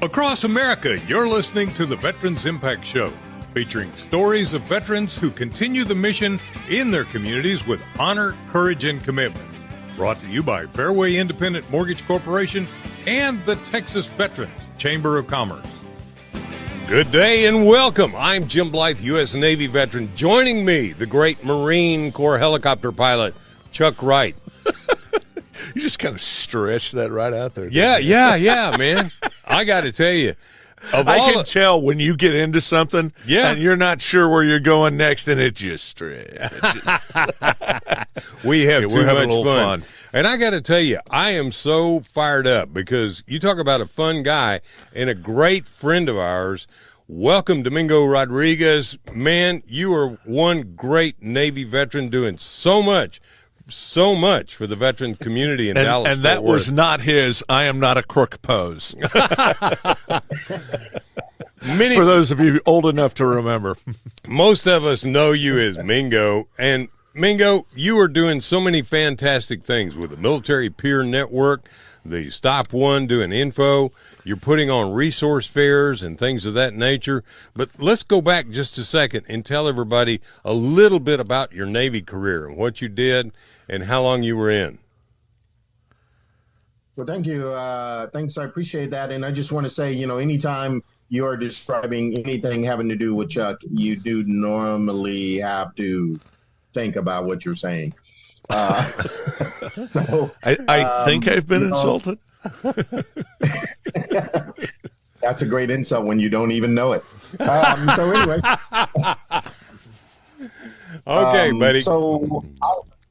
Across America, you're listening to the Veterans Impact Show, featuring stories of veterans who continue the mission in their communities with honor, courage, and commitment. Brought to you by Fairway Independent Mortgage Corporation and the Texas Veterans Chamber of Commerce. Good day and welcome. I'm Jim Blythe, U.S. Navy veteran. Joining me, the great Marine Corps helicopter pilot, Chuck Wright. You just kind of stretched that right out there. Yeah, man. I got to tell you. I can tell when you get into something and you're not sure where you're going next, and it just stretches. We have too much fun. And I got to tell you, I am so fired up because you talk about a fun guy and a great friend of ours. Welcome, Domingo Rodriguez. Man, you are one great Navy veteran doing so much for the veteran community in Dallas. And that was not his I am not a crook pose. For those of you old enough to remember. Most of us know you as Mingo. And Mingo, you are doing so many fantastic things with the Military Peer Network, the Stop One doing info. You're putting on resource fairs and things of that nature. But let's go back just a second and tell everybody a little bit about your Navy career and what you did and how long you were in. Well, thank you. Thanks. I appreciate that. And I just want to say, anytime you are describing anything having to do with Chuck, you do normally have to think about what you're saying. So, I think I've been insulted. That's a great insult when you don't even know it. So anyway. Okay, buddy.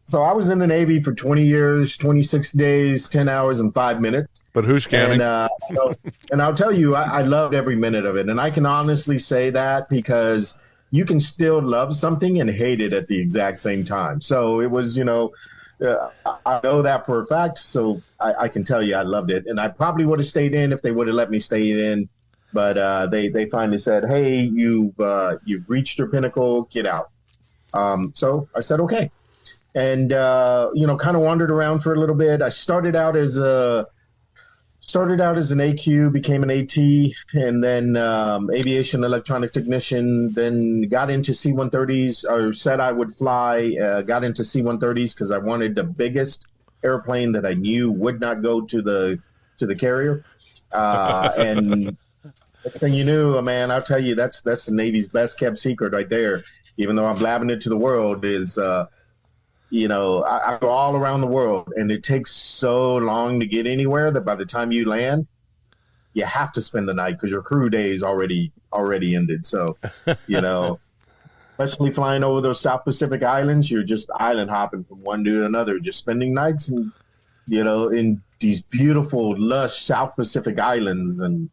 So I was in the Navy for 20 years, 26 days, 10 hours, and 5 minutes. But who's counting? And I'll tell you, I loved every minute of it. And I can honestly say that because you can still love something and hate it at the exact same time. So it was, I know that for a fact. So I can tell you I loved it. And I probably would have stayed in if they would have let me stay in. But they finally said, hey, you've reached your pinnacle, get out. So I said, okay. And, kind of wandered around for a little bit. I started out as an AQ, became an AT, and then aviation electronic technician, then got into C-130s, or said I would fly, got into C-130s because I wanted the biggest airplane that I knew would not go to the carrier. And next thing you knew, man, I'll tell you, that's the Navy's best kept secret right there, even though I'm blabbing it to the world, is I go all around the world, and it takes so long to get anywhere that by the time you land, you have to spend the night because your crew day is already ended. So, especially flying over those South Pacific islands, you're just island hopping from one to another, just spending nights and, in these beautiful, lush South Pacific islands and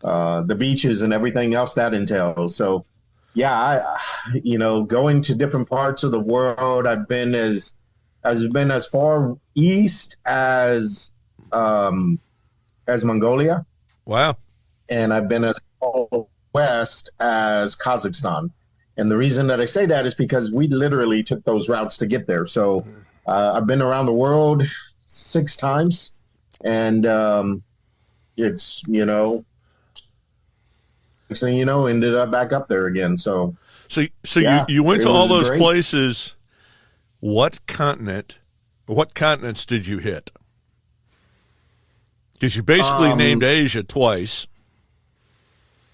the beaches and everything else that entails. So, yeah, going to different parts of the world. I've been as far east as Mongolia. Wow. And I've been as far west as Kazakhstan. And the reason that I say that is because we literally took those routes to get there. So I've been around the world 6 times, and it's, next thing you know, ended up back up there again. So yeah, you went to all those places. What continents did you hit? Because you basically named Asia twice.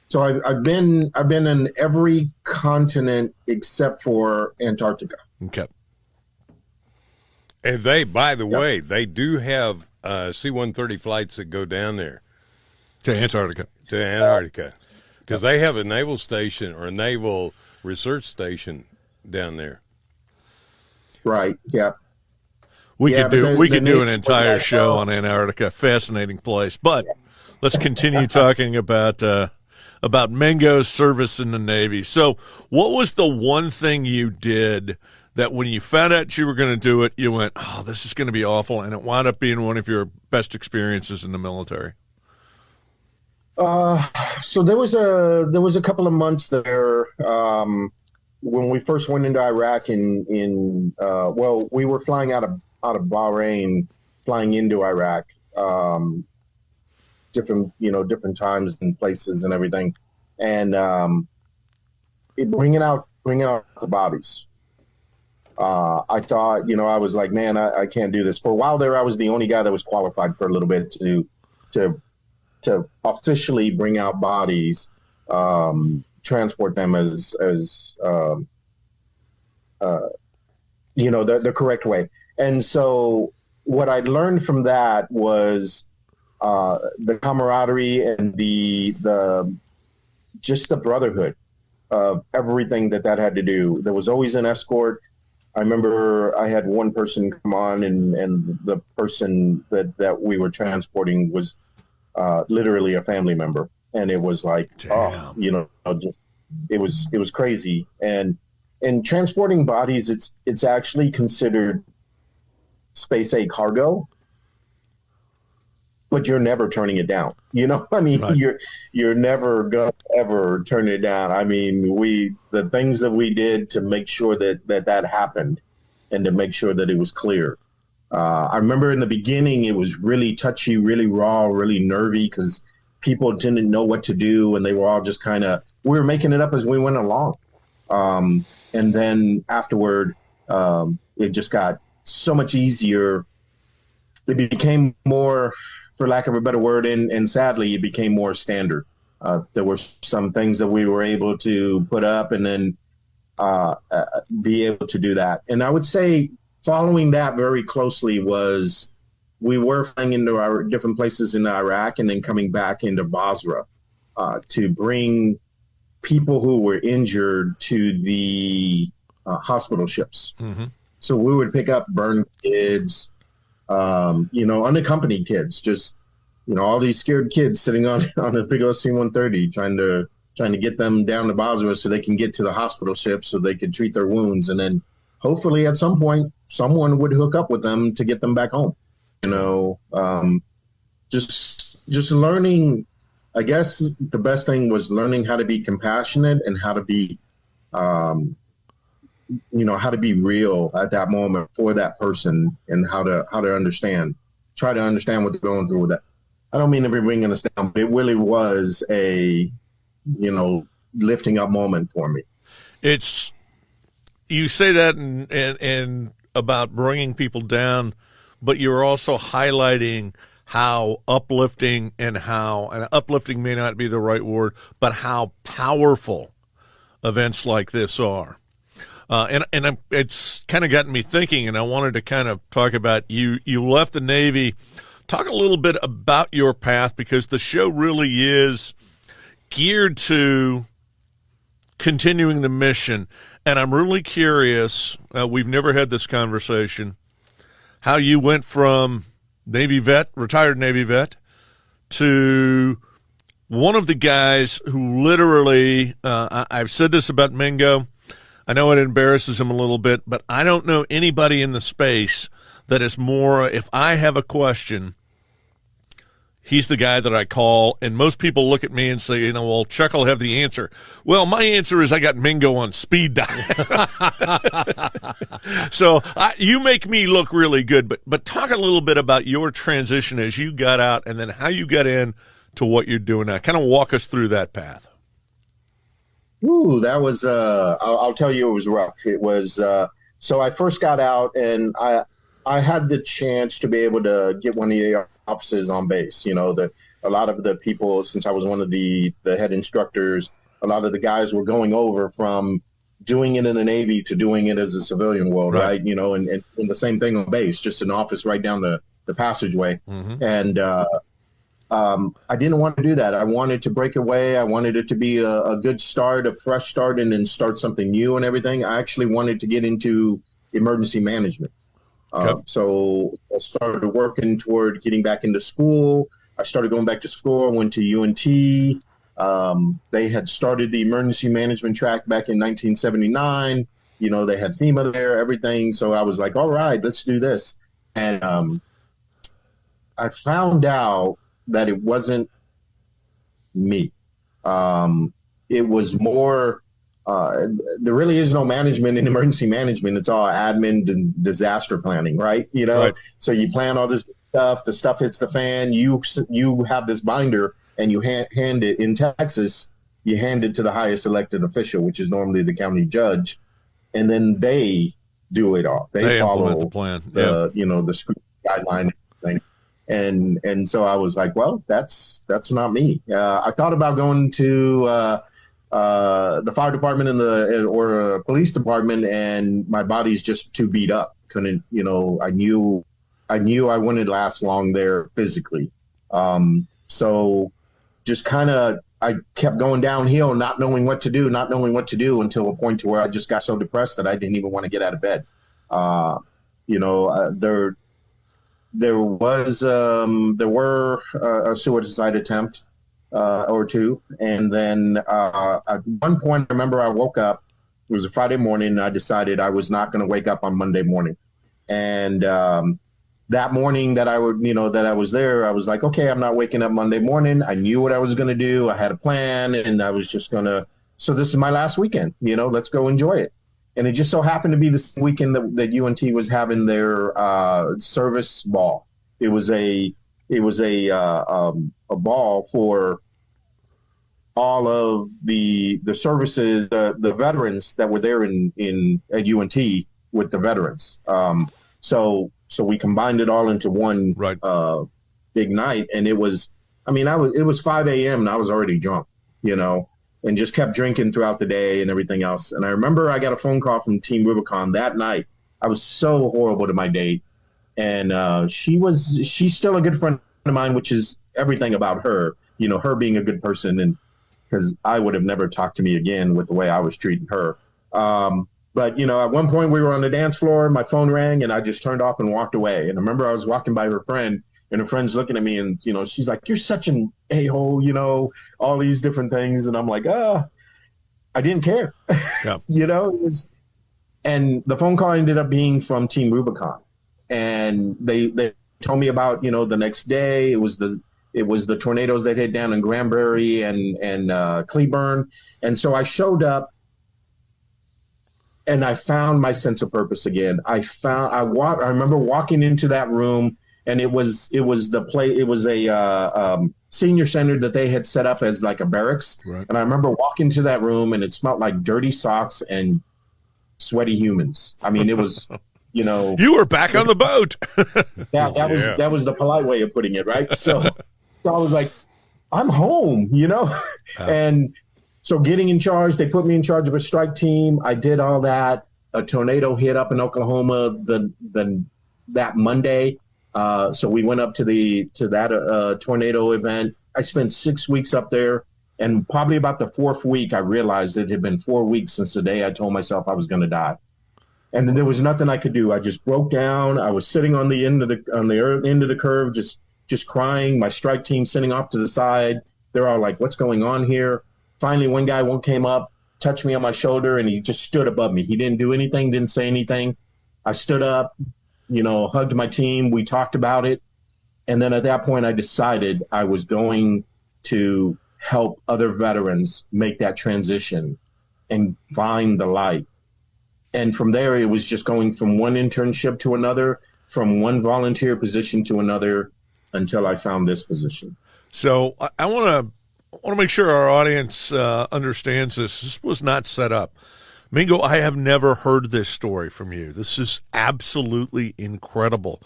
So I've been in every continent except for Antarctica. Okay. And by the way, they do have C-130 flights that go down there. To Antarctica. Because they have a naval station or a naval research station down there. Right. Yeah. We could do an entire show on Antarctica. Fascinating place. But let's continue talking about Mingo's service in the Navy. So, what was the one thing you did that when you found out you were going to do it, you went, "Oh, this is going to be awful," and it wound up being one of your best experiences in the military? So there was a couple of months there when we first went into Iraq. We were flying out of Bahrain, flying into Iraq to different times and places and everything, and bringing out the bodies. I thought, I was like, man, I can't do this. For a while there, I was the only guy that was qualified for a little bit to officially bring out bodies, transport them as the correct way. And so what I learned from that was the camaraderie and the just the brotherhood of everything that had to do. There was always an escort. I remember I had one person come on, and the person that we were transporting was literally a family member, and it was like, just it was crazy. And transporting bodies, it's actually considered space age cargo, but you're never turning it down. Right. You're never gonna ever turn it down. I mean, the things that we did to make sure that happened, and to make sure that it was clear. I remember in the beginning, it was really touchy, really raw, really nervy, because people didn't know what to do, and they were all just we were making it up as we went along. And then afterward, it just got so much easier. It became more, for lack of a better word, and sadly, it became more standard. There were some things that we were able to put up and then be able to do that. And I would say following that very closely was we were flying into our different places in Iraq and then coming back into Basra to bring people who were injured to the hospital ships. Mm-hmm. So we would pick up burned kids, unaccompanied kids, just, all these scared kids sitting on a big old C-130 trying to get them down to Basra so they can get to the hospital ship so they could treat their wounds. And then hopefully at some point, someone would hook up with them to get them back home. Just learning, I guess the best thing was learning how to be compassionate and how to be, how to be real at that moment for that person, and how to try to understand what they're going through with that. I don't mean to be bringing us down, but it really was a, lifting up moment for me. You say that and about bringing people down, but you're also highlighting how uplifting and uplifting may not be the right word, but how powerful events like this are. It's kind of gotten me thinking, and I wanted to kind of talk about you. You left the Navy. Talk a little bit about your path, because the show really is geared to continuing the mission. And I'm really curious, we've never had this conversation, how you went from retired Navy vet, to one of the guys who literally, I've said this about Mingo, I know it embarrasses him a little bit, but I don't know anybody in the space that is more, if I have a question, he's the guy that I call, and most people look at me and say, well, Chuck will have the answer. Well, my answer is I got Mingo on speed dial. So you make me look really good, but talk a little bit about your transition as you got out and then how you got in to what you're doing now. Kind of walk us through that path. Ooh, that was, I'll tell you, it was rough. It was, so I first got out, and I had the chance to be able to get one of the offices on base. A lot of the people, since I was one of the head instructors, a lot of the guys were going over from doing it in the Navy to doing it as a civilian world, right? And the same thing on base, just an office right down the passageway. Mm-hmm. And I didn't want to do that. I wanted to break away. I wanted it to be a good start, a fresh start, and then start something new and everything. I actually wanted to get into emergency management. So I started working toward getting back into school. I started going back to school. I went to UNT. They had started the emergency management track back in 1979. They had FEMA there, everything. So I was like, all right, let's do this. And I found out that it wasn't me. It was more, there really is no management in emergency management. It's all admin and disaster planning, right? Right. So you plan all this stuff, the stuff hits the fan, you have this binder and you hand it in Texas, you hand it to the highest elected official, which is normally the county judge, and then they do it all. They follow implement the plan. The screen guideline thing. And so I was like, well, that's not me. I thought about going to the fire department or a police department, and my body's just too beat up. Couldn't, I knew I wouldn't last long there physically. So just kind of, I kept going downhill, not knowing what to do until a point to where I just got so depressed that I didn't even want to get out of bed. There were a suicide attempt or two, and then at one point I remember I woke up. It was a Friday morning, and I decided I was not going to wake up on Monday morning. And that morning that I was there, I was like, okay, I'm not waking up Monday morning. I knew what I was going to do. I had a plan, and I was just going to. So this is my last weekend. Let's go enjoy it. And it just so happened to be this weekend that UNT was having their service ball. It was a ball for all of the services, the veterans that were there at UNT with the veterans. So we combined it all into one big night, and it was 5 a.m. and I was already drunk, and just kept drinking throughout the day and everything else. And I remember I got a phone call from Team Rubicon that night. I was so horrible to my date. And she's still a good friend of mine, which is everything about her, her being a good person. And because I would have never talked to me again with the way I was treating her. But, at one point we were on the dance floor, my phone rang, and I just turned off and walked away. And I remember I was walking by her friend, and her friend's looking at me, and, she's like, you're such an a-hole, all these different things. And I'm like, I didn't care. Yeah. And the phone call ended up being from Team Rubicon. And they told me about, the next day, it was the tornadoes that hit down in Granbury and Cleburne. And so I showed up, and I found my sense of purpose again. I remember walking into that room, and it was a senior center that they had set up as like a barracks. Right. And I remember walking to that room, and it smelled like dirty socks and sweaty humans. I mean, it was, you were back on the boat. That was the polite way of putting it, right? So I was like, I'm home, and so getting in charge, they put me in charge of a strike team. I did all that. A tornado hit up in Oklahoma that Monday. So we went up to that tornado event. I spent 6 weeks up there, and probably about the fourth week, I realized it had been 4 weeks since the day I told myself I was going to die. And there was nothing I could do. I just broke down. I was sitting on the end of the curve, just crying. My strike team sitting off to the side. They're all like, "What's going on here?" Finally, one guy came up, touched me on my shoulder, and he just stood above me. He didn't do anything, didn't say anything. I stood up, hugged my team. We talked about it. And then at that point, I decided I was going to help other veterans make that transition and find the light. And from there, it was just going from one internship to another, from one volunteer position to another, until I found this position. So I want to make sure our audience understands this. This was not set up. Mingo, I have never heard this story from you. This is absolutely incredible.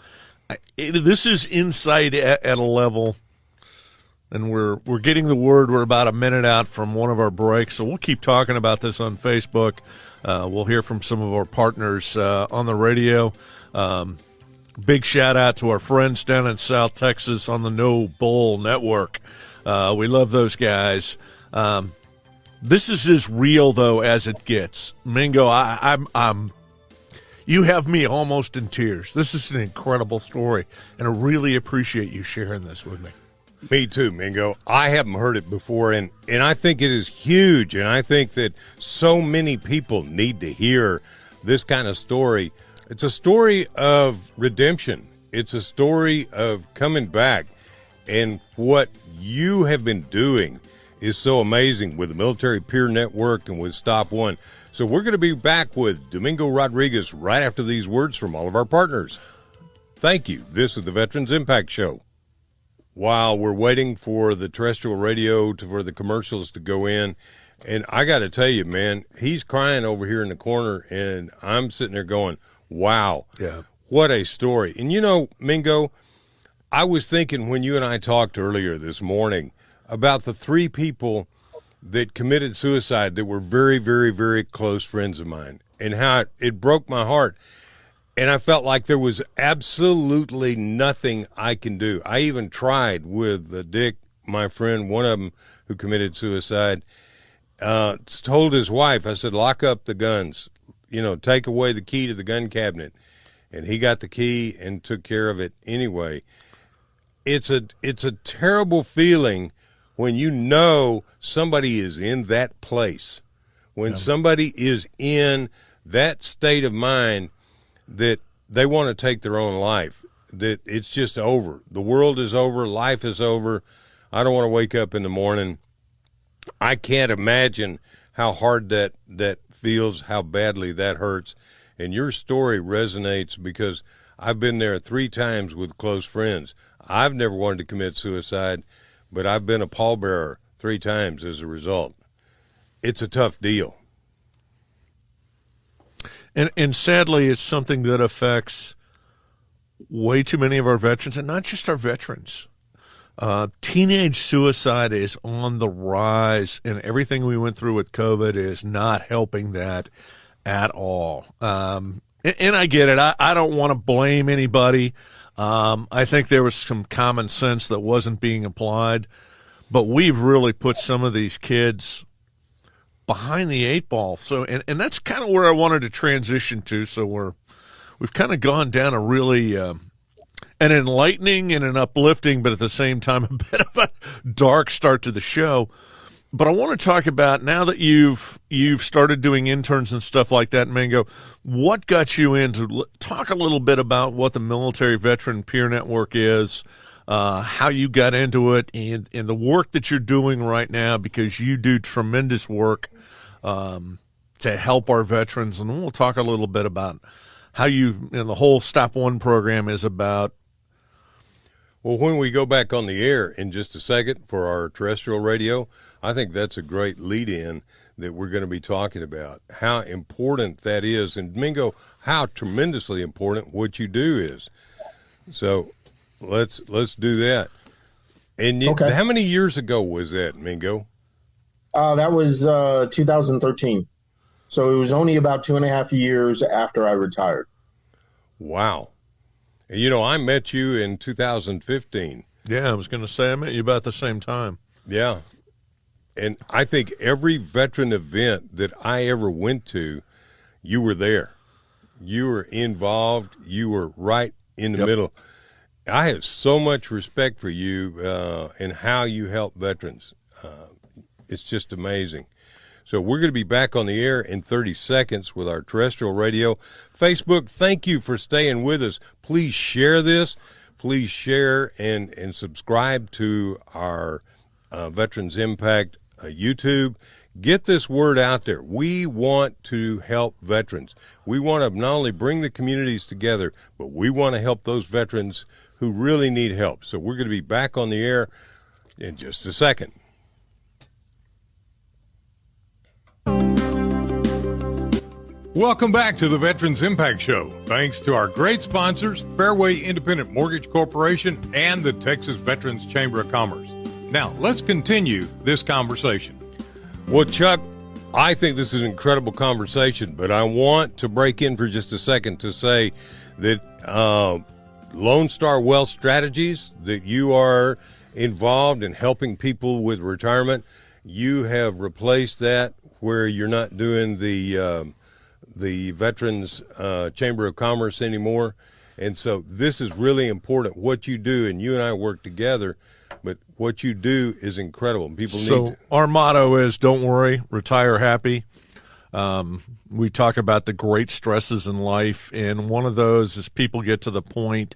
This is insight at a level, and we're getting the word. We're about a minute out from one of our breaks, so we'll keep talking about this on Facebook. We'll hear from some of our partners on the radio. Big shout out to our friends down in South Texas on the No Bull Network. We love those guys. This is as real though as it gets. Mingo, I'm you have me almost in tears. This is an incredible story, and I really appreciate you sharing this with me. Me too, Mingo. I haven't heard it before, and I think it is huge, and I think that so many people need to hear this kind of story. It's a story of redemption. It's a story of coming back, and what you have been doing is so amazing with the Military Peer Network and with Stop One. So we're going to be back with Domingo Rodriguez right after these words from all of our partners. Thank you. This is the Veterans Impact Show. While we're waiting for the terrestrial radio for the commercials to go in, and I got to tell you, man, he's crying over here in the corner, and I'm sitting there going, wow, what a story. And, you know, Mingo, I was thinking when you and I talked earlier this morning about the 3 people that committed suicide that were very, very, very close friends of mine, and how it broke my heart. And I felt like there was absolutely nothing I can do. I even tried with Dick, my friend, one of them who committed suicide, told his wife, I said, lock up the guns, you know, take away the key to the gun cabinet. And he got the key and took care of it anyway. It's a terrible feeling when you know somebody is in that place, when somebody is in that state of mind that they want to take their own life, that it's just over. The world is over. Life is over. I don't want to wake up in the morning. I can't imagine how hard that feels, how badly that hurts. And your story resonates because I've been there 3 times with close friends. I've never wanted to commit suicide, but I've been a pallbearer 3 times as a result. It's a tough deal. And sadly, it's something that affects way too many of our veterans, and not just our veterans. Teenage suicide is on the rise, and everything we went through with COVID is not helping that at all. And I get it. I don't want to blame anybody. I think there was some common sense that wasn't being applied, but we've really put some of these kids behind the 8 ball. So, and that's kind of where I wanted to transition to. So we've kind of gone down a really an enlightening and an uplifting, but at the same time a bit of a dark start to the show. But I want to talk about, now that you've started doing interns and stuff like that, Mingo, what got you into, talk a little bit about what the Military Veteran Peer Network is, how you got into it, and the work that you're doing right now, because you do tremendous work to help our veterans. And we'll talk a little bit about how the whole Stop One program is about. Well, when we go back on the air in just a second for our terrestrial radio, I think that's a great lead-in that we're going to be talking about, how important that is. And, Mingo, how tremendously important what you do is. So let's do that. And how many years ago was that, Mingo? That was 2013. So it was only about 2.5 years after I retired. Wow. You know, I met you in 2015. Yeah, I was going to say I met you about the same time. Yeah. And I think every veteran event that I ever went to, you were there. You were involved. You were right in the middle. I have so much respect for you and how you help veterans. It's just amazing. So we're going to be back on the air in 30 seconds with our terrestrial radio. Facebook, thank you for staying with us. Please share this. Please share and subscribe to our Veterans Impact YouTube. Get this word out there. We want to help veterans. We want to not only bring the communities together, but we want to help those veterans who really need help. So we're going to be back on the air in just a second. Welcome back to the Veterans Impact Show. Thanks to our great sponsors, Fairway Independent Mortgage Corporation and the Texas Veterans Chamber of Commerce. Now, let's continue this conversation. Well, Chuck, I think this is an incredible conversation, but I want to break in for just a second to say that Lone Star Wealth Strategies, that you are involved in helping people with retirement, you have replaced that where you're not doing the Veterans Chamber of Commerce anymore. And so this is really important, what you do, and you and I work together, but what you do is incredible. People need our motto is, don't worry, retire happy. We talk about the great stresses in life, and one of those is people get to the point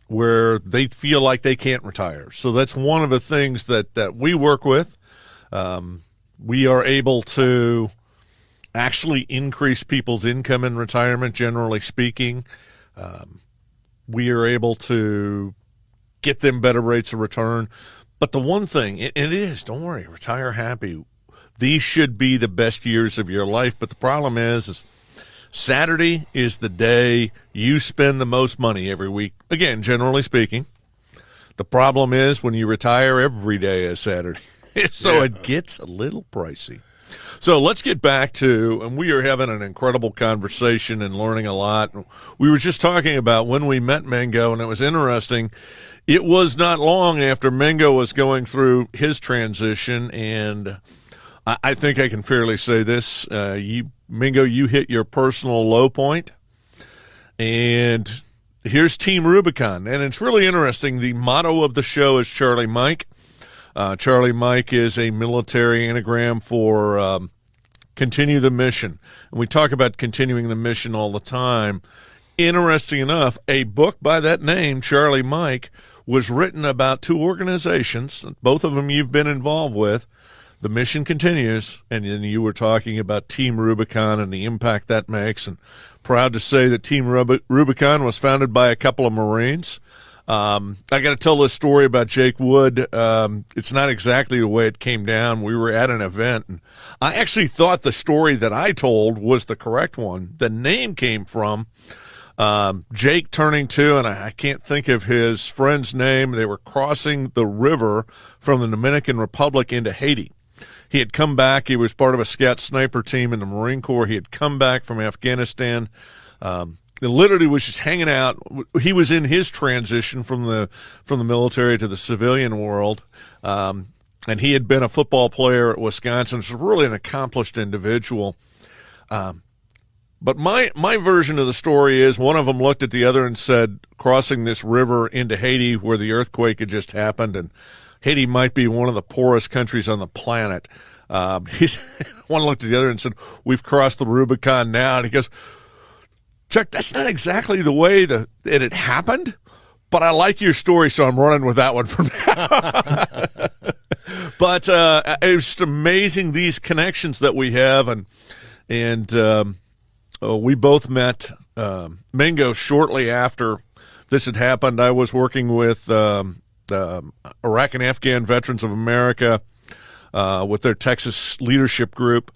where they feel like they can't retire. So that's one of the things that we work with. We are able to actually increase people's income in retirement, generally speaking. we are able to get them better rates of return. But the one thing, it is, don't worry, retire happy. These should be the best years of your life. But the problem is Saturday is the day you spend the most money every week. Again, generally speaking. The problem is when you retire, every day is Saturday. So it gets a little pricey. So let's get back to, and we are having an incredible conversation and learning a lot. We were just talking about when we met Mingo, and it was interesting. It was not long after Mingo was going through his transition, and I think I can fairly say this. Mingo, you hit your personal low point, and here's Team Rubicon. And it's really interesting. The motto of the show is Charlie Mike. Charlie Mike is a military anagram for continue the mission. And we talk about continuing the mission all the time. Interesting enough, a book by that name, Charlie Mike, was written about two organizations, both of them you've been involved with. The mission continues, and then you were talking about Team Rubicon and the impact that makes. And proud to say that Team Rubicon was founded by a couple of Marines. I got to tell this story about Jake Wood. It's not exactly the way it came down. We were at an event, and I actually thought the story that I told was the correct one. The name came from Jake turning to, and I can't think of his friend's name. They were crossing the river from the Dominican Republic into Haiti. He had come back. He was part of a scout sniper team in the Marine Corps. He had come back from Afghanistan. He literally was just hanging out. He was in his transition from the military to the civilian world, and he had been a football player at Wisconsin. So really an accomplished individual. But my version of the story is one of them looked at the other and said, crossing this river into Haiti where the earthquake had just happened, and Haiti might be one of the poorest countries on the planet. One looked at the other and said, we've crossed the Rubicon now. And he goes, Chuck, that's not exactly the way that it happened, but I like your story, so I'm running with that one from now. But it was just amazing, these connections that we have, and we both met Mingo shortly after this had happened. I was working with Iraq and Afghan Veterans of America with their Texas leadership group,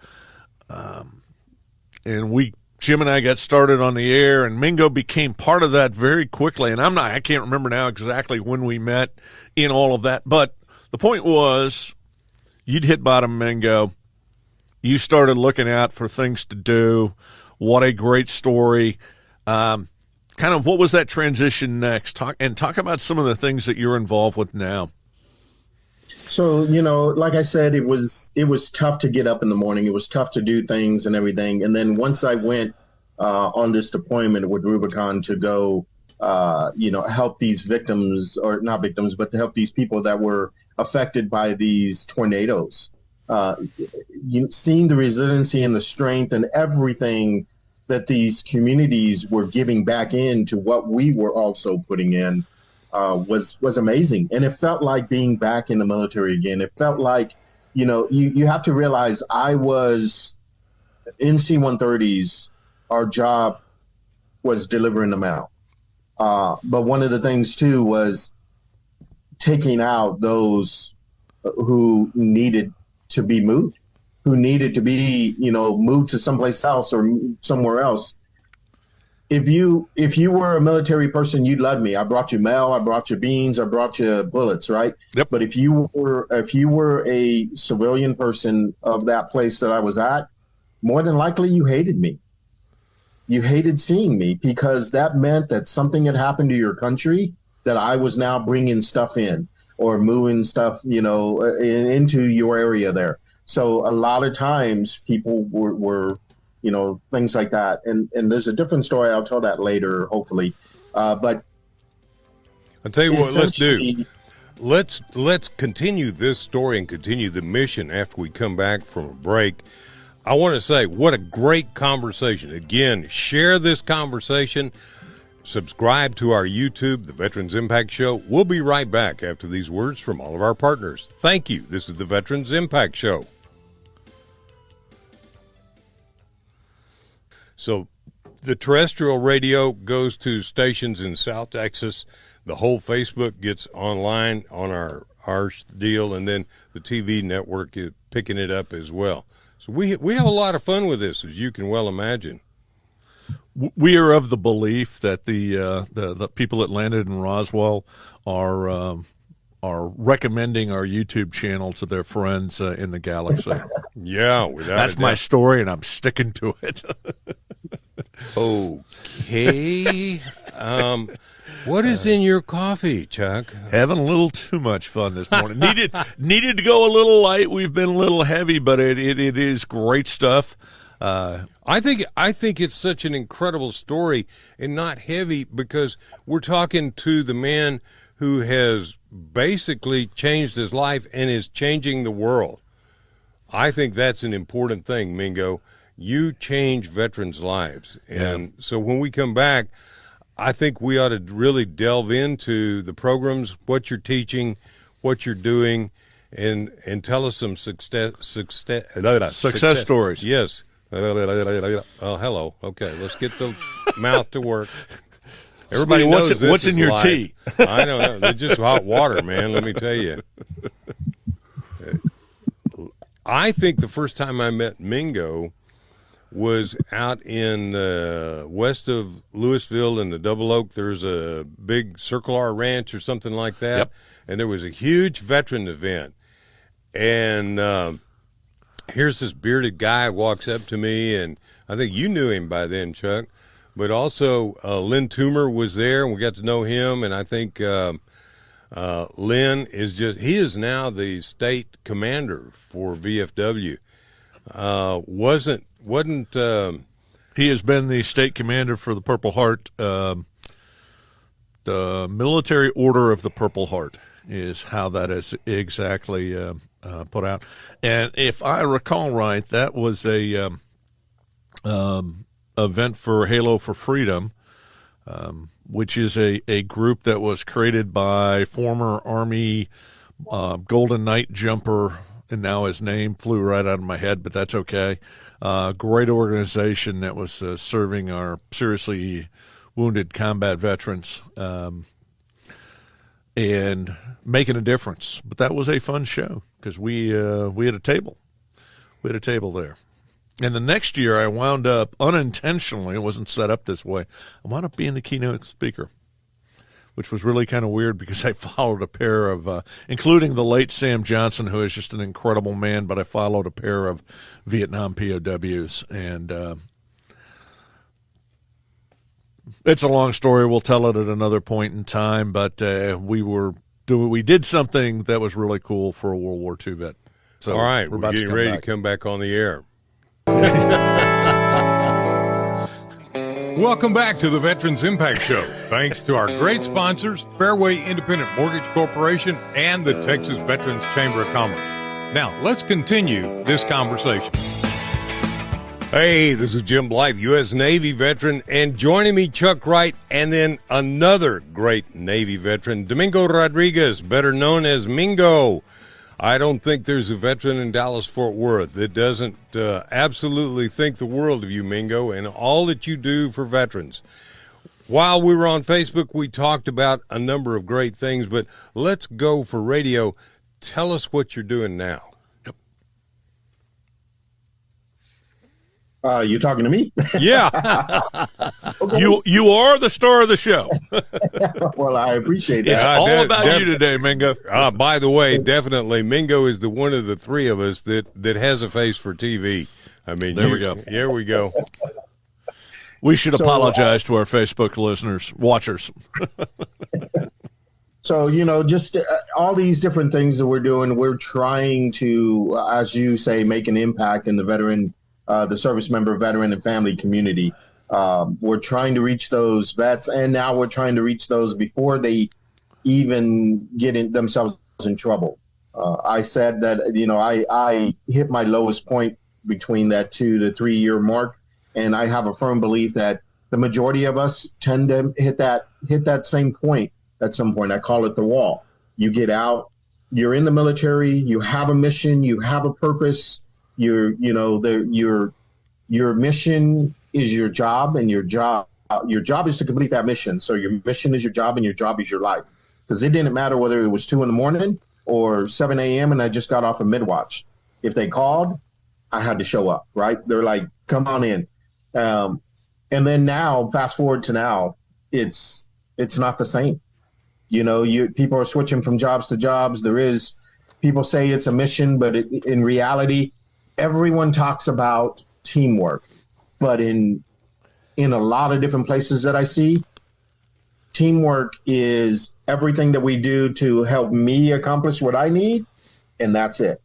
and Jim and I got started on the air, and Mingo became part of that very quickly. And I can't remember now exactly when we met in all of that, but the point was, you'd hit bottom, Mingo. You started looking out for things to do. What a great story. Kind of what was that transition next? Talk about some of the things that you're involved with now. So, like I said, it was tough to get up in the morning. It was tough to do things and everything. And then once I went on this deployment with Rubicon to go, help these victims, or not victims, but to help these people that were affected by these tornadoes, seeing the resiliency and the strength and everything that these communities were giving back into what we were also putting in, was amazing. And it felt like being back in the military again. It felt like, you have to realize I was in C-130s. Our job was delivering them out. But one of the things too was taking out those who needed to be moved, who needed to be, moved to someplace else or somewhere else. If you were a military person, you'd love me. I brought you mail, I brought you beans, I brought you bullets, right? Yep. But if you were a civilian person of that place that I was at, more than likely you hated me. You hated seeing me, because that meant that something had happened to your country, that I was now bringing stuff in or moving stuff, into your area there. So a lot of times people were things like that. And there's a different story. I'll tell that later, hopefully. But I'll tell you what, let's do. Let's continue this story and continue the mission after we come back from a break. I want to say, what a great conversation. Again, share this conversation. Subscribe to our YouTube, The Veterans Impact Show. We'll be right back after these words from all of our partners. Thank you. This is The Veterans Impact Show. So The terrestrial radio goes to stations in South Texas. The whole Facebook gets online on our deal, and then the TV network is picking it up as well. So we have a lot of fun with this, as you can well imagine. We are of the belief that the people that landed in Roswell are recommending our YouTube channel to their friends in the galaxy. Yeah, without that's my story, and I'm sticking to it. Okay. What is in your coffee, Chuck? Having a little too much fun this morning. Needed to go a little light. We've been a little heavy, but it is great stuff. I think it's such an incredible story and not heavy, because we're talking to the man who has basically changed his life and is changing the world. I think that's an important thing, Mingo. You change veterans' lives. And so when we come back, I think we ought to really delve into the programs, what you're teaching, what you're doing, and tell us some success stories. Yes. Oh, hello. Okay, let's get the mouth to work. Everybody knows what's in your tea? I don't know. It's just hot water, man. Let me tell you. I think the first time I met Mingo was out in west of Louisville in the Double Oak. There's a big Circle R Ranch or something like that. Yep. And there was a huge veteran event. And here's this bearded guy walks up to me, and I think you knew him by then, Chuck. But also Lynn Toomer was there, and we got to know him. And I think Lynn he is now the state commander for VFW. He has been the state commander for the Purple Heart. The Military Order of the Purple Heart is how that is exactly put out. And if I recall right, that was a event for Halo for Freedom, which is a group that was created by former Army Golden Knight jumper, and now his name flew right out of my head, but that's okay. Great organization that was serving our seriously wounded combat veterans and making a difference. But that was a fun show because we had a table. We had a table there. And the next year I wound up unintentionally, it wasn't set up this way, I wound up being the keynote speaker, which was really kind of weird because I followed a pair of, including the late Sam Johnson, who is just an incredible man, but I followed a pair of Vietnam POWs. And it's a long story. We'll tell it at another point in time, but we did something that was really cool for a World War II vet. So all right, we're getting ready to come back on the air. Welcome back to the Veterans Impact Show. Thanks to our great sponsors, Fairway Independent Mortgage Corporation and the Texas Veterans Chamber of Commerce. Now, let's continue this conversation. Hey, this is Jim Blythe, U.S. Navy veteran, and joining me, Chuck Wright, and then another great Navy veteran, Domingo Rodriguez, better known as Mingo. I don't think there's a veteran in Dallas-Fort Worth that doesn't absolutely think the world of you, Mingo, and all that you do for veterans. While we were on Facebook, we talked about a number of great things, but let's go for radio. Tell us what you're doing now. You talking to me? Yeah. Okay. You are the star of the show. Well, I appreciate that. It's all about you today, Mingo. By the way, definitely, Mingo is the one of the three of us that has a face for TV. I mean, there we go. Here we go. We should apologize to our Facebook listeners, watchers. So, just all these different things that we're doing, we're trying to, as you say, make an impact in the veteran, the service member, veteran, and family community. We're trying to reach those vets, and now we're trying to reach those before they even get themselves in trouble. I said that, I hit my lowest point between that 2 to 3 year mark, and I have a firm belief that the majority of us tend to hit that same point at some point. I call it the wall. You get out, you're in the military, you have a mission, you have a purpose. Your mission is your job, and your job is to complete that mission. So your mission is your job, and your job is your life. Because it didn't matter whether it was 2 a.m. or 7 a.m. and I just got off of mid-watch. If they called, I had to show up, right? They're like, come on in. And then now, fast forward to now, it's not the same. People are switching from jobs to jobs. People say it's a mission, but in reality, everyone talks about teamwork. But in a lot of different places that I see, teamwork is everything that we do to help me accomplish what I need, and that's it.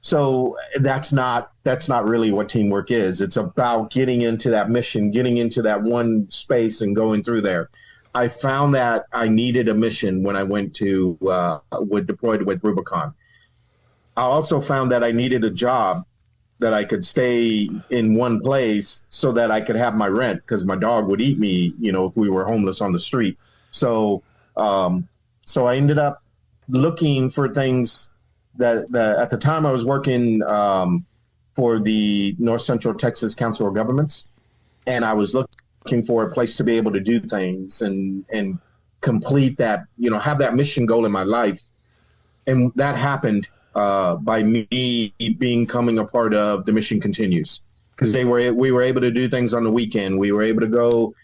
So that's not really what teamwork is. It's about getting into that mission, getting into that one space and going through there. I found that I needed a mission when I went to deployed with Rubicon. I also found that I needed a job that I could stay in one place so that I could have my rent, because my dog would eat me, if we were homeless on the street. So I ended up looking for things that at the time I was working for the North Central Texas Council of Governments, and I was looking for a place to be able to do things and complete that, have that mission goal in my life. And that happened by me becoming a part of the Mission Continues, because we were able to do things on the weekend. We were able to go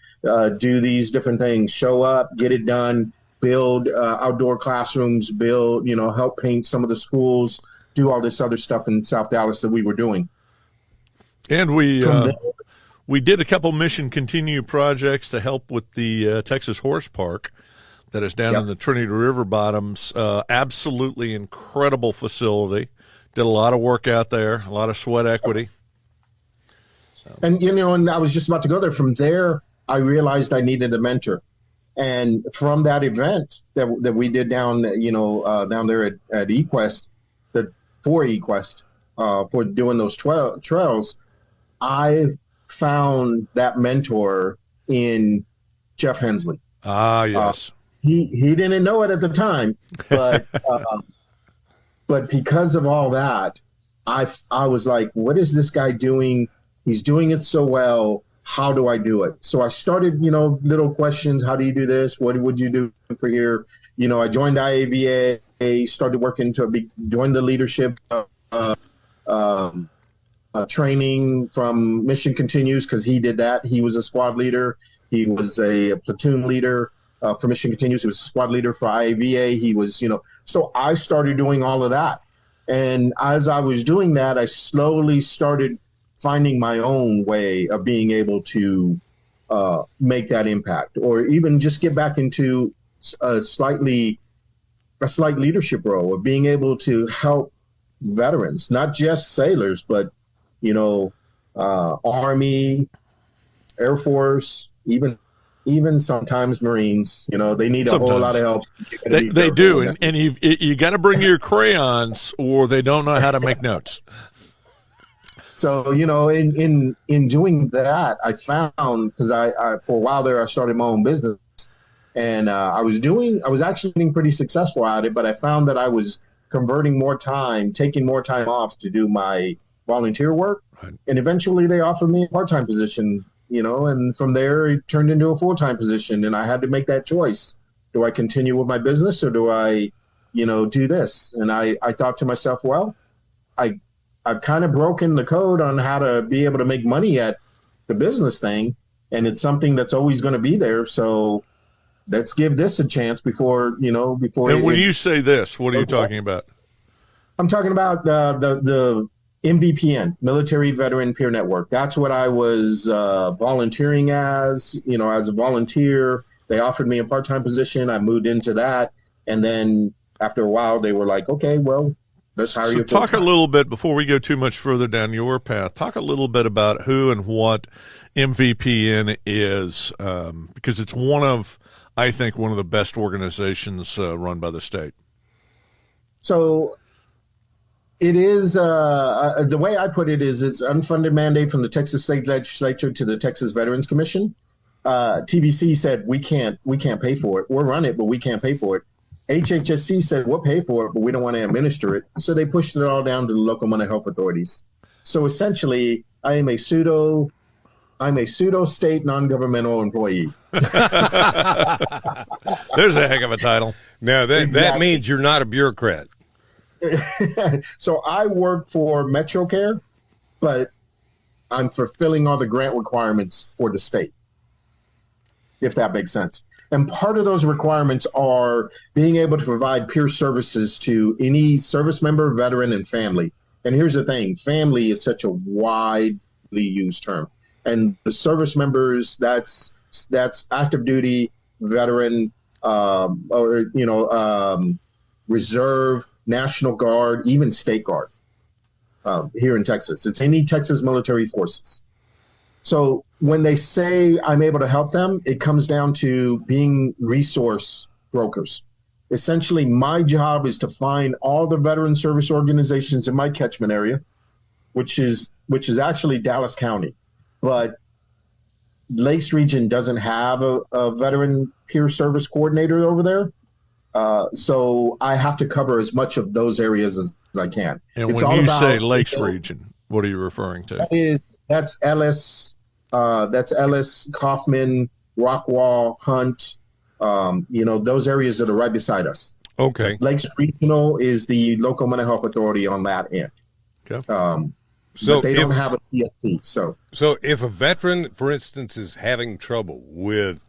do these different things, show up, get it done, build outdoor classrooms, help paint some of the schools, do all this other stuff in South Dallas that we were doing. And we did a couple Mission Continue projects to help with the Texas Horse Park that is down in the Trinity River bottoms. Absolutely incredible facility. Did a lot of work out there, a lot of sweat equity. And, and I was just about to go there. From there, I realized I needed a mentor. And from that event that we did down there at eQuest, for eQuest, for doing those trails, I found that mentor in Jeff Hensley. Ah, yes. He didn't know it at the time, but but because of all that, I was like, what is this guy doing? He's doing it so well. How do I do it? So I started, little questions. How do you do this? What would you do for here? I joined IAVA, started working joined the leadership training from Mission Continues, because he did that. He was a squad leader. He was a platoon leader for Mission Continues. He was a squad leader for IAVA. He was, so I started doing all of that. And as I was doing that, I slowly started finding my own way of being able to make that impact, or even just get back into a slight leadership role of being able to help veterans, not just sailors, but, Army, Air Force, even sometimes Marines. They need a whole lot of help. They do, and you got to bring your crayons, or they don't know how to make notes. So, in doing that, I found, because I for a while there, I started my own business, and I was actually being pretty successful at it, but I found that I was converting more time, taking more time off to do my volunteer work. Right. And eventually they offered me a part-time position, and from there it turned into a full-time position, and I had to make that choice. Do I continue with my business, or do I, do this? And I thought to myself, well, I've kind of broken the code on how to be able to make money at the business thing, and it's something that's always going to be there. So let's give this a chance before. And when you say this, what are you talking about? I'm talking about the MVPN, Military Veteran Peer Network. That's what I was volunteering as. As a volunteer, they offered me a part-time position. I moved into that, and then after a while, they were like, "Okay, well." So talk a little bit, before we go too much further down your path, talk a little bit about who and what MVPN is, because it's I think one of the best organizations run by the state. So it is, the way I put it is, it's unfunded mandate from the Texas State Legislature to the Texas Veterans Commission. TVC said, we can't pay for it. We'll run it, but we can't pay for it. HHSC said, we'll pay for it, but we don't want to administer it. So they pushed it all down to the local mental health authorities. So essentially, am a pseudo state non-governmental employee. There's a heck of a title. Now that means you're not a bureaucrat. So I work for MetroCare, but I'm fulfilling all the grant requirements for the state, if that makes sense. And part of those requirements are being able to provide peer services to any service member, veteran, and family. And here's the thing, family is such a widely used term. And the service members, that's active duty, veteran, reserve, National Guard, even State Guard here in Texas. It's any Texas military forces. So when they say I'm able to help them, it comes down to being resource brokers. Essentially, my job is to find all the veteran service organizations in my catchment area, which is actually Dallas County. But Lakes Region doesn't have a veteran peer service coordinator over there. So I have to cover as much of those areas as I can. And it's when you say Lakes Region, what are you referring to? That's Ellis, Kaufman, Rockwall, Hunt, those areas that are right beside us. Okay. Lakes Regional is the local mental health authority on that end. Okay. So they don't have a CSP. So if a veteran, for instance, is having trouble with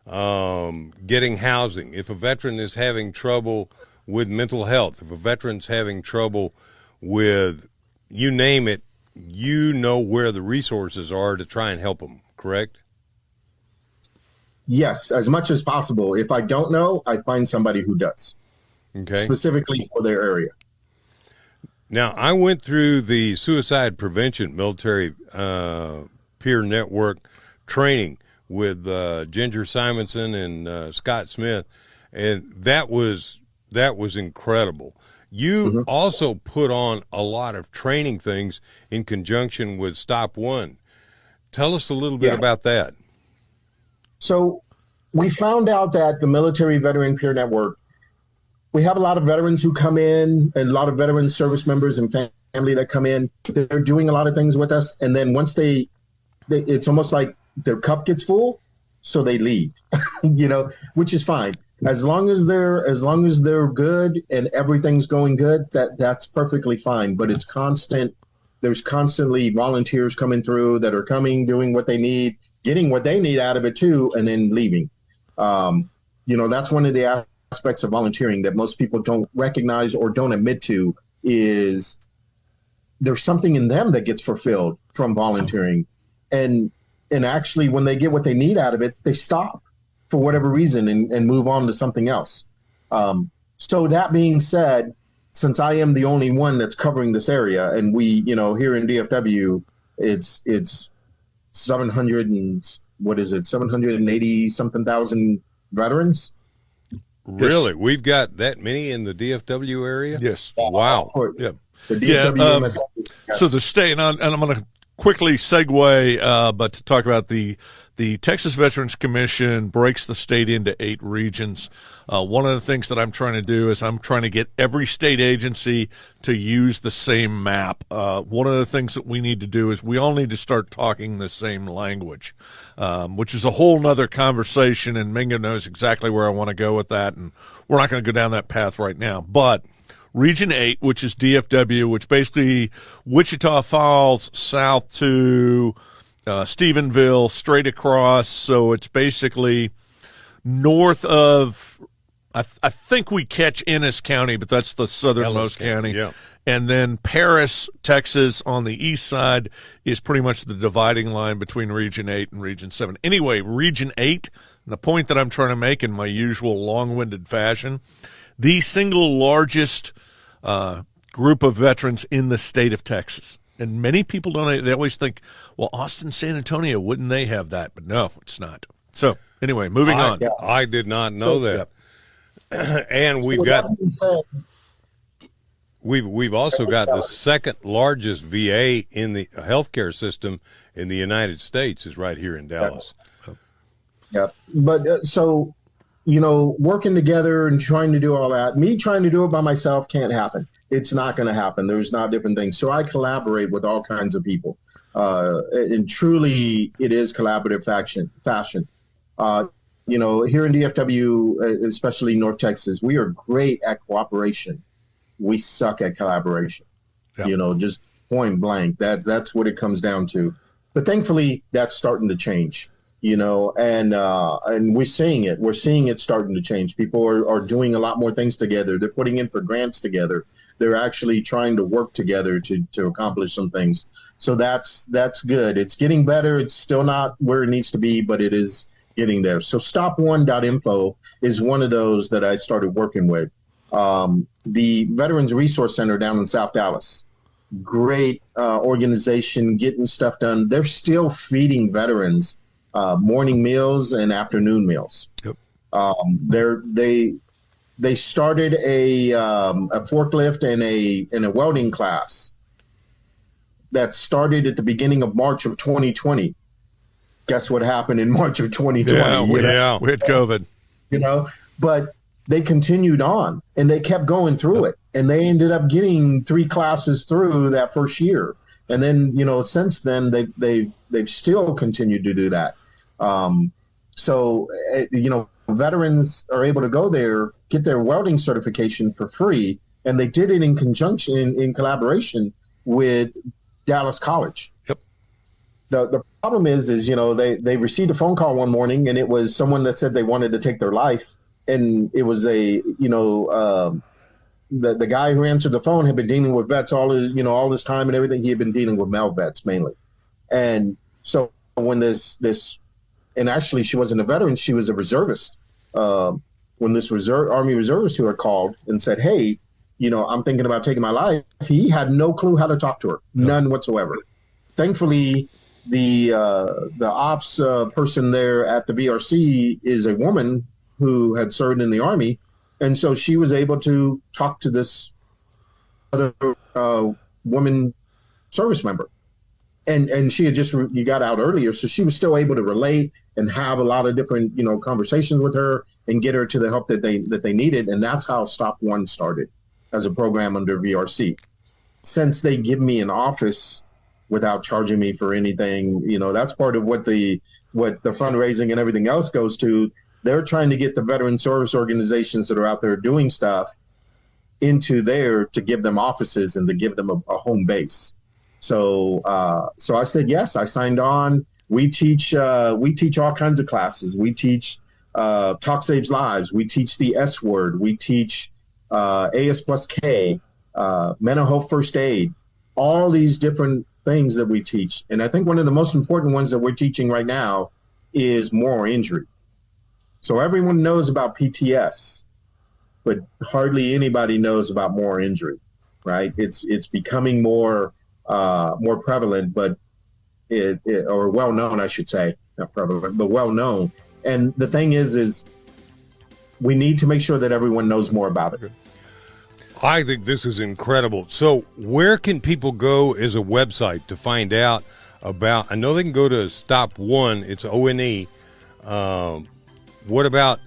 getting housing, if a veteran is having trouble with mental health, if a veteran's having trouble with, you name it, you know where the resources are to try and help them, correct? Yes, as much as possible. If I don't know, I find somebody who does. Okay. Specifically for their area. Now, I went through the suicide prevention military peer network training with Ginger Simonson and Scott Smith, and that was incredible. You also put on a lot of training things in conjunction with Stop One. Tell us a little bit about that. So we found out that the Military Veteran Peer Network, we have a lot of veterans who come in and a lot of veteran service members and family that come in. They're doing a lot of things with us. And then once they it's almost like their cup gets full, so they leave, which is fine. As long as they're good and everything's going good, that's perfectly fine. But it's constant. There's constantly volunteers coming through that are coming, doing what they need, getting what they need out of it too, and then leaving. That's one of the aspects of volunteering that most people don't recognize or don't admit to, is there's something in them that gets fulfilled from volunteering. And actually when they get what they need out of it, they stop for whatever reason and move on to something else. So that being said, since I am the only one that's covering this area, and we, here in DFW, it's 780 something thousand veterans. Really? Yes. We've got that many in the DFW area? Yes. Wow. Yeah. The DFW yes. So the state, and I'm going to quickly segue, but to talk about the Texas Veterans Commission breaks the state into 8 regions. One of the things that I'm trying to do is I'm trying to get every state agency to use the same map. One of the things that we need to do is we all need to start talking the same language, which is a whole nother conversation, and Mingo knows exactly where I want to go with that, and we're not going to go down that path right now. But Region 8, which is DFW, which basically Wichita Falls south to Stephenville, straight across. So it's basically north of, I think we catch Ennis County, but that's the southernmost county. Yeah. And then Paris, Texas on the east side is pretty much the dividing line between Region 8 and Region 7. Anyway, Region 8, the point that I'm trying to make in my usual long-winded fashion, the single largest group of veterans in the state of Texas. And many people don't, they always think, well, Austin, San Antonio, wouldn't they have that? But no, it's not. So anyway, moving on. I did not know that. And we've also got the second largest VA in the healthcare system in the United States is right here in Dallas. Yeah. But working together and trying to do all that, me trying to do it by myself can't happen. It's not going to happen. There's not different things. So I collaborate with all kinds of people. And truly it is collaborative fashion. Here in DFW, especially North Texas, we are great at cooperation. We suck at collaboration. Yeah. Just point blank. That's what it comes down to. But thankfully, that's starting to change. And we're seeing it. We're seeing it starting to change. People are doing a lot more things together. They're putting in for grants together. They're actually trying to work together to accomplish some things. So that's good. It's getting better. It's still not where it needs to be, but it is getting there. So stopone.info is one of those that I started working with. The Veterans Resource Center down in South Dallas. Great organization, getting stuff done. They're still feeding veterans morning meals and afternoon meals. Yep. They started a forklift and a welding class that started at the beginning of March of 2020. Guess what happened in March of 2020? Yeah, we had COVID. But they continued on and they kept going through it, and they ended up getting 3 classes through that first year. And then, since then they've still continued to do that. Veterans are able to go there, get their welding certification for free, and they did it in conjunction, in collaboration with Dallas College. Yep. The problem is they received a phone call one morning, and it was someone that said they wanted to take their life, and it was the guy who answered the phone had been dealing with vets all this time and everything. He had been dealing with male vets mainly, and so when this and actually she wasn't a veteran, she was a reservist. When this Army reservist who had called and said, hey, I'm thinking about taking my life, he had no clue how to talk to her, none whatsoever. Thankfully, the ops person there at the VRC is a woman who had served in the Army, and so she was able to talk to this other woman service member. And she had you got out earlier, so she was still able to relate and have a lot of different, conversations with her and get her to the help that they needed. And that's how Stop One started as a program under VRC. Since they give me an office without charging me for anything, that's part of what the fundraising and everything else goes to. They're trying to get the veteran service organizations that are out there doing stuff into there to give them offices and to give them a home base. So I said yes. I signed on. We teach all kinds of classes. We teach Talk Saves Lives. We teach the S word. We teach AS plus K, mental health first aid, all these different things that we teach. And I think one of the most important ones that we're teaching right now is moral injury. So everyone knows about PTS, but hardly anybody knows about moral injury, right? It's becoming more prevalent, but or well known, I should say, not prevalent, but well known. And the thing is we need to make sure that everyone knows more about it. I think this is incredible. So where can people go as a website to find out about? I know they can go to Stop One. It's ONE. What about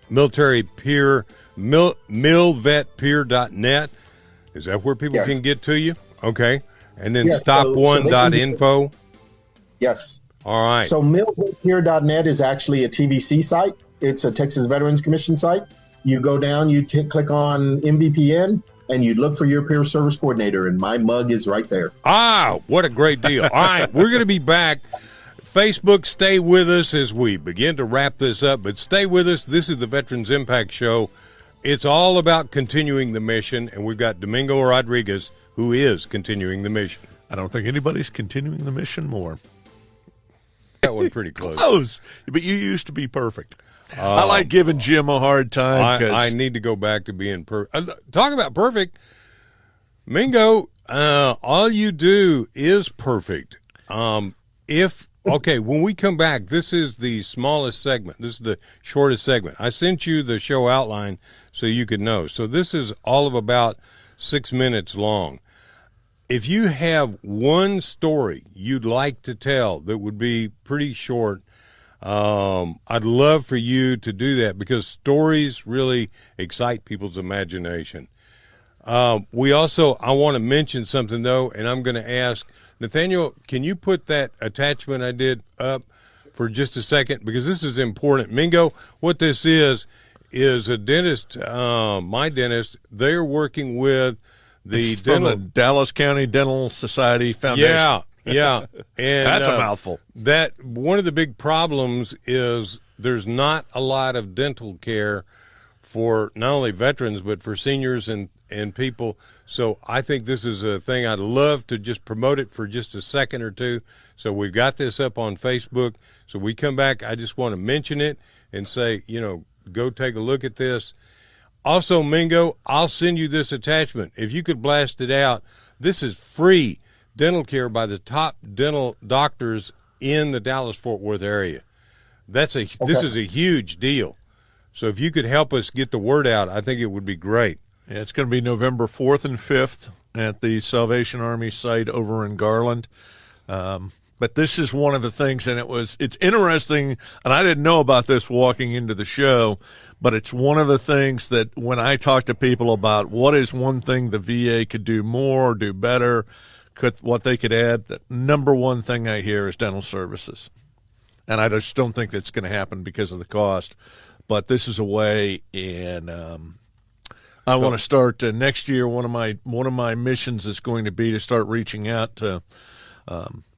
military peer, milvetpeer.net? Is that where people can get to you? Okay. And then stopone.info? Yes. All right. So milvetpeer.net is actually a TVC site. It's a Texas Veterans Commission site. You go down, you click on MVPN, and you look for your peer service coordinator, and my mug is right there. Ah, what a great deal. All right, we're going to be back. Facebook, stay with us as we begin to wrap this up, but stay with us. This is the Veterans Impact Show. It's all about continuing the mission, and we've got Domingo Rodriguez, who is continuing the mission. I don't think anybody's continuing the mission more. That one pretty close. Close, but you used to be perfect. I like giving Jim a hard time. I need to go back to being perfect. Talk about perfect. Mingo, all you do is perfect. When we come back, this is the smallest segment. This is the shortest segment. I sent you the show outline so you could know. So this is all of about 6 minutes long. If you have one story you'd like to tell that would be pretty short, I'd love for you to do that because stories really excite people's imagination. We also, I want to mention something, though, and I'm going to ask, Nathaniel, can you put that attachment I did up for just a second? Because this is important. Mingo, what this is a dentist, my dentist, they're working with the Dallas County Dental Society Foundation. Yeah. And that's a mouthful. That one of the big problems is there's not a lot of dental care for not only veterans but for seniors and people. So I think this is a thing I'd love to just promote it for just a second or two. So we've got this up on Facebook. So we come back, I just want to mention it and say, go take a look at this. Also, Mingo, I'll send you this attachment. If you could blast it out, this is free dental care by the top dental doctors in the Dallas-Fort Worth area. This is a huge deal. So if you could help us get the word out, I think it would be great. Yeah, it's going to be November 4th and 5th at the Salvation Army site over in Garland. But this is one of the things, and it's interesting, and I didn't know about this walking into the show, but it's one of the things that when I talk to people about what is one thing the VA could do more, do better, what they could add, the number one thing I hear is dental services. And I just don't think that's going to happen because of the cost. But this is a way, and I want to start next year. One of my missions is going to be to start reaching out to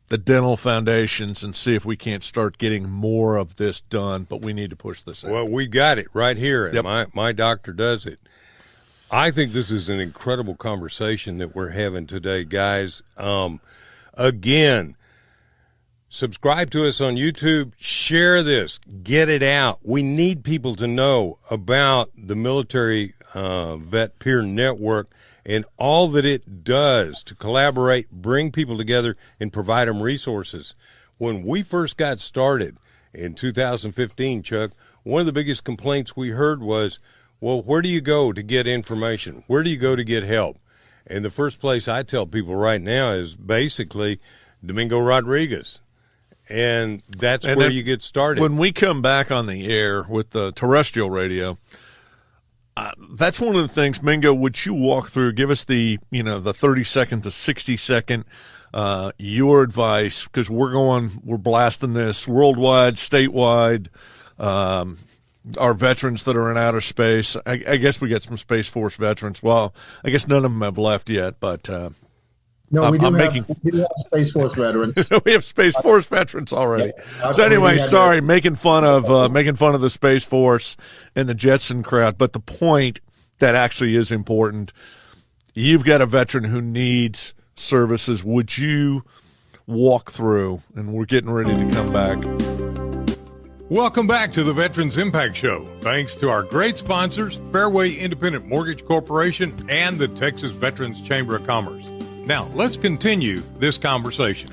the dental foundations and see if we can't start getting more of this done. But we need to push this out. Well, we got it right here, and Yep. my doctor does it. I think this is an incredible conversation that we're having today, guys. Again, subscribe to us on YouTube. Share this. Get it out. We need people to know about the Military Vet Peer Network and all that it does to collaborate, bring people together, and provide them resources. When we first got started in 2015, Chuck, one of the biggest complaints we heard was, well, where do you go to get information? Where do you go to get help? And the first place I tell people right now is basically Domingo Rodriguez. And that's where you get started. When we come back on the air with the terrestrial radio, that's one of the things, Mingo, would you walk through, give us the 30-second to 60-second, your advice, because we're blasting this worldwide, statewide, our veterans that are in outer space. I guess we got some Space Force veterans. Well, I guess none of them have left yet, but no, we do have Space Force veterans. We have Space Force veterans already. Yeah, so anyway, sorry, making fun of the Space Force and the Jetson crowd. But the point that actually is important, you've got a veteran who needs services. Would you walk through? And we're getting ready to come back. Welcome back to the Veterans Impact Show. Thanks to our great sponsors, Fairway Independent Mortgage Corporation and the Texas Veterans Chamber of Commerce. Now, let's continue this conversation.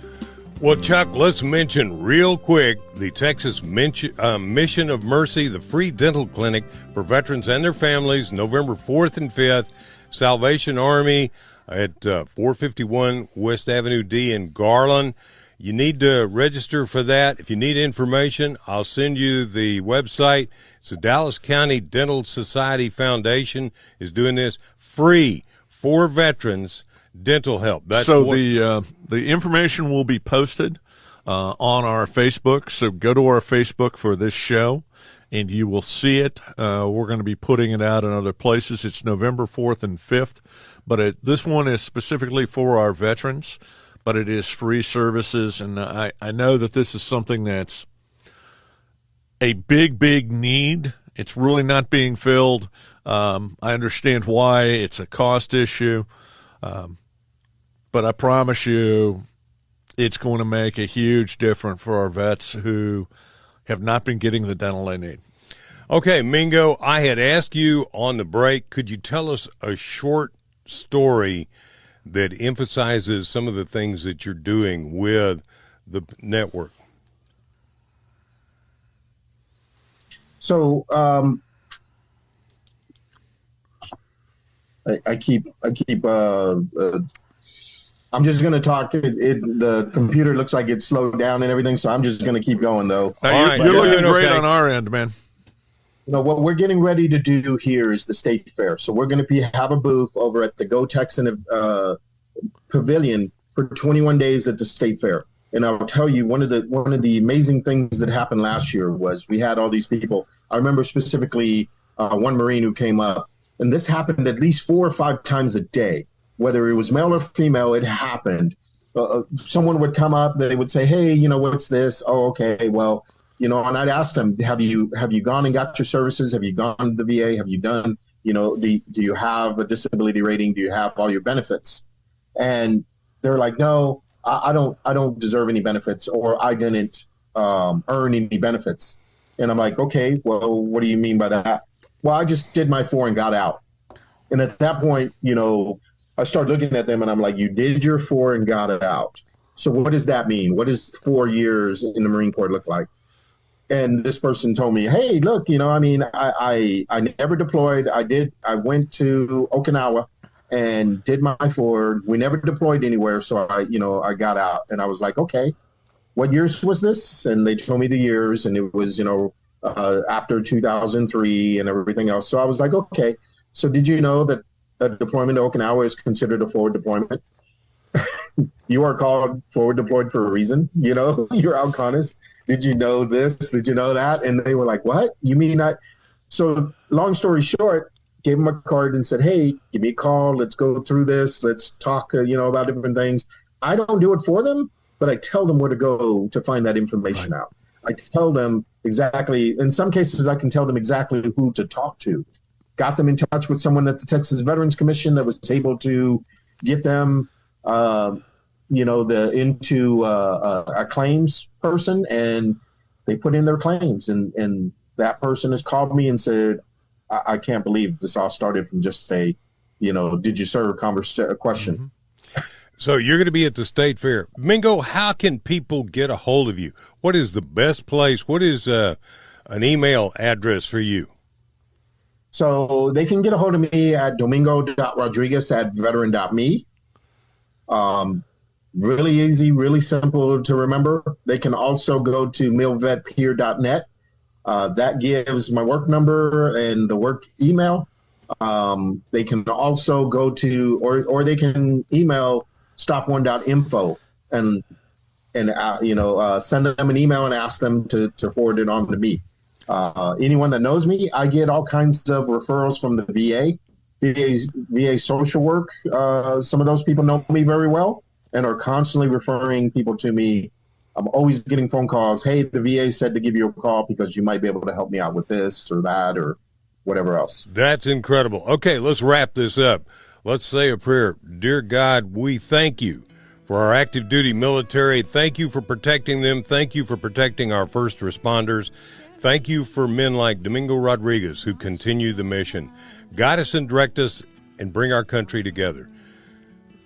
Well, Chuck, let's mention real quick the Texas Mission of Mercy, the free dental clinic for veterans and their families, November 4th and 5th, Salvation Army at 451 West Avenue D in Garland. You need to register for that. If you need information, I'll send you the website. It's the Dallas County Dental Society Foundation is doing this free for veterans dental help. The information will be posted on our Facebook. So go to our Facebook for this show, and you will see it. We're going to be putting it out in other places. It's November 4th and 5th, but this one is specifically for our veterans. But it is free services, and I know that this is something that's a big need. It's really not being filled. I understand why. It's a cost issue. But I promise you it's going to make a huge difference for our vets who have not been getting the dental they need. Okay, Mingo, I had asked you on the break, could you tell us a short story that emphasizes some of the things that you're doing with the network? So I keep I'm just going to talk. The computer looks like it's slowed down and everything, so I'm just going to keep going, though. You're looking great on our end, man. what we're getting ready to do here is the state fair. So we're going to have a booth over at the Go Texan Pavilion for 21 days at the state fair. And I'll tell you, one of the amazing things that happened last year was we had all these people. I remember specifically one Marine who came up, and this happened at least 4 or 5 times a day. Whether it was male or female, it happened. Someone would come up, they would say, hey, what's this? Oh, okay, well, and I'd ask them, have you gone and got your services? Have you gone to the VA? Have you done, do you have a disability rating? Do you have all your benefits? And they're like, no, I don't deserve any benefits, or I didn't earn any benefits. And I'm like, okay, well, what do you mean by that? Well, I just did my 4 and got out. And at that point, I started looking at them and I'm like, you did your 4 and got it out. So what does that mean? What does 4 years in the Marine Corps look like? And this person told me, hey, look, I never deployed. I went to Okinawa and did my 4. We never deployed anywhere. So I got out, and I was like, okay, what years was this? And they told me the years, and it was, after 2003 and everything else. So I was like, okay. So did you know that a deployment to Okinawa is considered a forward deployment? You are called forward deployed for a reason. You're out Conus. Did you know this? Did you know that? And they were like, what? You mean that? So long story short, gave them a card and said, hey, give me a call. Let's go through this. Let's talk, about different things. I don't do it for them, but I tell them where to go to find that information out. I tell them exactly. In some cases, I can tell them exactly who to talk to. Got them in touch with someone at the Texas Veterans Commission that was able to get them, into a claims person, and they put in their claims. And that person has called me and said, I can't believe this all started from just a, did you serve question. Mm-hmm. So you're going to be at the state fair. Mingo, how can people get a hold of you? What is the best place? What is an email address for you? So they can get a hold of me at domingo.rodriguez@veteran.me. Really easy, really simple to remember. They can also go to milvetpeer.net. That gives my work number and the work email. They can also go to, or they can email stopone.info and send them an email and ask them to forward it on to me. Anyone that knows me, I get all kinds of referrals from the VA social work. Some of those people know me very well and are constantly referring people to me. I'm always getting phone calls. Hey, the VA said to give you a call because you might be able to help me out with this or that or whatever else. That's incredible. Okay, let's wrap this up. Let's say a prayer. Dear God, we thank you for our active duty military. Thank you for protecting them. Thank you for protecting our first responders. Thank you for men like Domingo Rodriguez who continue the mission. Guide us and direct us and bring our country together.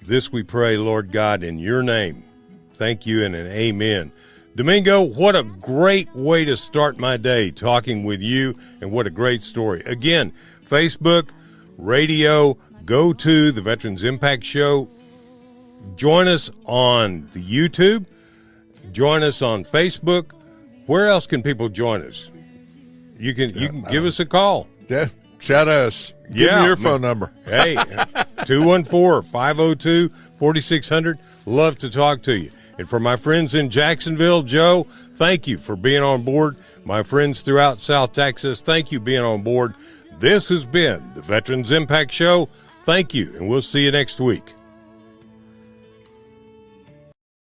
This we pray, Lord God, in your name. Thank you and an amen. Domingo, what a great way to start my day talking with you, and what a great story. Again, Facebook, radio, go to the Veterans Impact Show. Join us on the YouTube. Join us on Facebook. Where else can people join us? You can give us a call. Yeah, chat us. Give me your phone number. Hey, 214-502-4600. Love to talk to you. And for my friends in Jacksonville, Joe, thank you for being on board. My friends throughout South Texas, thank you for being on board. This has been the Veterans Impact Show. Thank you, and we'll see you next week.